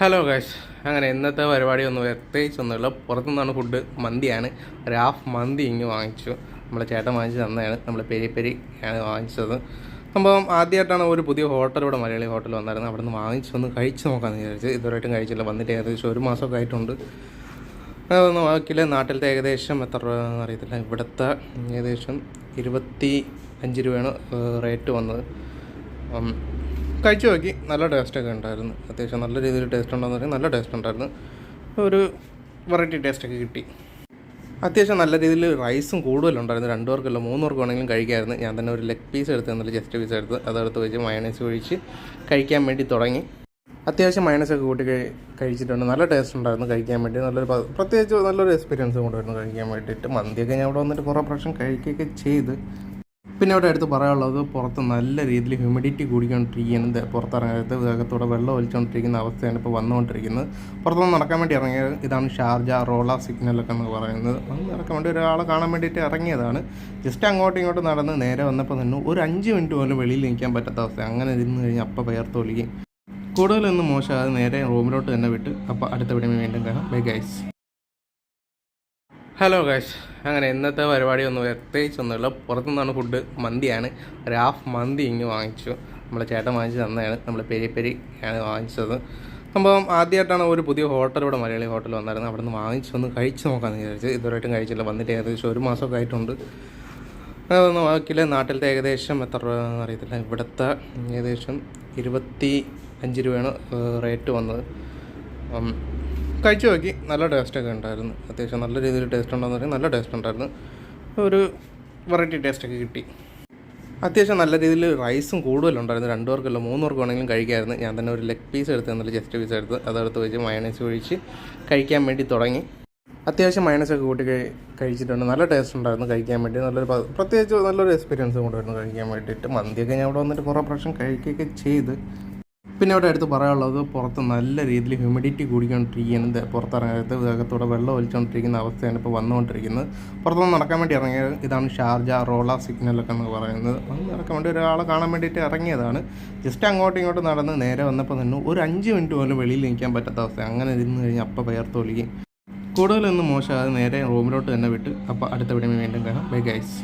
Hello guys, അങ്ങനെ ഇന്നത്തെ പരിപാടി ഒന്നും പ്രത്യേകിച്ചൊന്നുമില്ല. പുറത്തുനിന്നാണ് ഫുഡ്. മന്തിയാണ്. ഒരു ഹാഫ് മന്തി ഇങ്ങ് വാങ്ങിച്ചു. നമ്മളെ ചേട്ടൻ വാങ്ങിച്ച് തന്നെയാണ്. നമ്മൾ പെരി പെരി ആണ് വാങ്ങിച്ചത്. സംഭവം ആദ്യമായിട്ടാണ് ഒരു പുതിയ ഹോട്ടൽ ഇവിടെ മലയാളി ഹോട്ടൽ വന്നായിരുന്നു. അവിടെ നിന്ന് വാങ്ങിച്ചൊന്ന് കഴിച്ച് നോക്കാമെന്ന് വിചാരിച്ച്. ഇതുവരെയായിട്ടും കഴിച്ചില്ല. വന്നിട്ട് ഏകദേശം ഒരു മാസമൊക്കെ ആയിട്ടുണ്ട്. അതൊന്ന് നോക്കില്ല. നാട്ടിലത്തെ ഏകദേശം എത്ര രൂപ അറിയത്തില്ല. ഇവിടുത്തെ ഏകദേശം 25 രൂപയാണ് റേറ്റ് വന്നത്. കഴിച്ചു നോക്കി. നല്ല ടേസ്റ്റൊക്കെ ഉണ്ടായിരുന്നു. അത്യാവശ്യം നല്ല രീതിയിൽ ടേസ്റ്റ് ഉണ്ടോയെന്ന് പറഞ്ഞാൽ നല്ല ടേസ്റ്റ് ഉണ്ടായിരുന്നു. ഒരു വെറൈറ്റി ടേസ്റ്റൊക്കെ കിട്ടി. അത്യാവശ്യം നല്ല രീതിയിൽ റൈസും കൂടുതലുണ്ടായിരുന്നു. 2 പേർക്കല്ല 3 പേർക്ക് വേണമെങ്കിലും കഴിക്കാമായിരുന്നു. ഞാൻ തന്നെ ഒരു ലെഗ് പീസ് എടുത്ത് തന്നില്ല, ജസ്റ്റ് പീസ് എടുത്ത് അതെടുത്ത് വെച്ച് മയണൈസ് ഒഴിച്ച് കഴിക്കാൻ വേണ്ടി തുടങ്ങി. അത്യാവശ്യം മയണൈസൊക്കെ കൂട്ടി കഴിച്ചിട്ടുണ്ട്. നല്ല ടേസ്റ്റ് ഉണ്ടായിരുന്നു കഴിക്കാൻ വേണ്ടി. പ്രത്യേകിച്ച് നല്ലൊരു എക്സ്പീരിയൻസ് കൊണ്ടുവരുന്നു കഴിക്കാൻ വേണ്ടിയിട്ട്. മന്തിയൊക്കെ ഞാൻ ഇവിടെ വന്നിട്ട് കുറേ പ്രാവശ്യം കഴിക്കുകയൊക്കെ ചെയ്ത്. പിന്നെ ഇവിടെ അടുത്ത് പറയാനുള്ളത്, പുറത്ത് നല്ല രീതിയിൽ ഹ്യൂമിഡിറ്റി കൂടിക്കൊണ്ടിരിക്കുന്നത്. പുറത്തിറങ്ങാത്ത വേഗത്തോടെ വെള്ളം ഒലിച്ചുകൊണ്ടിരിക്കുന്ന അവസ്ഥയാണ് ഇപ്പോൾ വന്നുകൊണ്ടിരിക്കുന്നത്. പുറത്തൊന്ന് നടക്കാൻ വേണ്ടി ഇറങ്ങിയത്. ഇതാണ് ഷാർജ റോള സിഗ്നലൊക്കെ എന്ന് പറയുന്നത്. അത് നടക്കാൻ വേണ്ടി ഒരാളെ കാണാൻ വേണ്ടിയിട്ട് ഇറങ്ങിയതാണ്. ജസ്റ്റ് അങ്ങോട്ടും ഇങ്ങോട്ടും നടന്ന് നേരെ വന്നപ്പോൾ തന്നെ ഒരു 5 മിനിറ്റ് പോലും വെളിയിൽ നിൽക്കാൻ പറ്റാത്ത അവസ്ഥ. അങ്ങനെ ഇരുന്ന് കഴിഞ്ഞാൽ അപ്പം പെയർത്തൊലിക്കും. കൂടുതലൊന്നും മോശമായത് നേരെ റൂമിലോട്ട് തന്നെ വിട്ട്. അപ്പോൾ അടുത്ത വീഡിയോ വീണ്ടും കാണാം. Bye guys. ഹലോ ഗൈസ്, അങ്ങനെ ഇന്നത്തെ പരിപാടി ഒന്നും പ്രത്യേകിച്ചൊന്നുമില്ല. പുറത്തുനിന്നാണ് ഫുഡ്. മന്തിയാണ്. ഒരു ഹാഫ് മന്തി ഇങ്ങ് വാങ്ങിച്ചു. നമ്മളെ ചേട്ടൻ വാങ്ങിച്ച് തന്നെയാണ്. നമ്മൾ പെരി പെരി ആണ് വാങ്ങിച്ചത്. സംഭവം ആദ്യമായിട്ടാണ് ഒരു പുതിയ ഹോട്ടൽ ഇവിടെ മലയാളി ഹോട്ടൽ വന്നായിരുന്നു. അവിടെ നിന്ന് വാങ്ങിച്ചൊന്ന് കഴിച്ച് നോക്കാമെന്ന് വിചാരിച്ച്. ഇതുവരെയായിട്ടും കഴിച്ചില്ല. വന്നിട്ട് ഏകദേശം ഒരു മാസമൊക്കെ ആയിട്ടുണ്ട്. അതൊന്ന് നോക്കില്ല. നാട്ടിലത്തെ ഏകദേശം എത്ര രൂപ അറിയത്തില്ല. ഇവിടുത്തെ ഏകദേശം 25 രൂപയാണ് റേറ്റ് വന്നത്. കഴിച്ചു നോക്കി. നല്ല ടേസ്റ്റൊക്കെ ഉണ്ടായിരുന്നു. അത്യാവശ്യം നല്ല രീതിയിൽ ടേസ്റ്റ് ഉണ്ടോയെന്ന് പറഞ്ഞാൽ നല്ല ടേസ്റ്റ് ഉണ്ടായിരുന്നു. ഒരു വെറൈറ്റി ടേസ്റ്റൊക്കെ കിട്ടി. അത്യാവശ്യം നല്ല രീതിയിൽ റൈസും കൂടുതലുണ്ടായിരുന്നു. 2 പേർക്കല്ല 3 പേർക്ക് വേണമെങ്കിലും കഴിക്കാമായിരുന്നു. ഞാൻ തന്നെ ഒരു ലെഗ് പീസ് എടുത്ത് തന്നില്ല, ജസ്റ്റ് പീസ് എടുത്ത് അതെടുത്ത് വെച്ച് മയണൈസ് ഒഴിച്ച് കഴിക്കാൻ വേണ്ടി തുടങ്ങി. അത്യാവശ്യം മയണൈസൊക്കെ കൂട്ടി കഴിച്ചിട്ടുണ്ട്. നല്ല ടേസ്റ്റ് ഉണ്ടായിരുന്നു കഴിക്കാൻ വേണ്ടി. പ്രത്യേകിച്ച് നല്ലൊരു എക്സ്പീരിയൻസ് കൊണ്ടുവരുന്നു കഴിക്കാൻ വേണ്ടിയിട്ട്. മന്തിയൊക്കെ ഞാൻ ഇവിടെ വന്നിട്ട് കുറേ പ്രാവശ്യം കഴിക്കുകയൊക്കെ ചെയ്ത്. പിന്നെ ഇവിടെ അടുത്ത് പറയാനുള്ളത്, പുറത്ത് നല്ല രീതിയിൽ ഹ്യൂമിഡിറ്റി കൂടിക്കൊണ്ടിരിക്കുന്നത്. പുറത്തിറങ്ങാത്ത വേഗത്തോടെ വെള്ളം ഒലിച്ചുകൊണ്ടിരിക്കുന്ന അവസ്ഥയാണ് ഇപ്പോൾ വന്നുകൊണ്ടിരിക്കുന്നത്. പുറത്തൊന്ന് നടക്കാൻ വേണ്ടി ഇറങ്ങിയത്. ഇതാണ് ഷാർജ റോള സിഗ്നലൊക്കെ എന്ന് പറയുന്നത്. അത് നടക്കാൻ വേണ്ടി ഒരാളെ കാണാൻ വേണ്ടിയിട്ട് ഇറങ്ങിയതാണ്. ജസ്റ്റ് അങ്ങോട്ടും ഇങ്ങോട്ടും നടന്ന് നേരെ വന്നപ്പോൾ തന്നെ ഒരു 5 മിനിറ്റ് പോലും വെളിയിൽ നിൽക്കാൻ പറ്റാത്ത അവസ്ഥ. അങ്ങനെ ഇരുന്ന് കഴിഞ്ഞാൽ അപ്പം പെയർത്തൊലിക്കും. കൂടുതലൊന്നും മോശമായത് നേരെ റൂമിലോട്ട് തന്നെ വിട്ട്. അപ്പോൾ അടുത്ത വീഡിയോ വീണ്ടും കാണാം. Bye guys.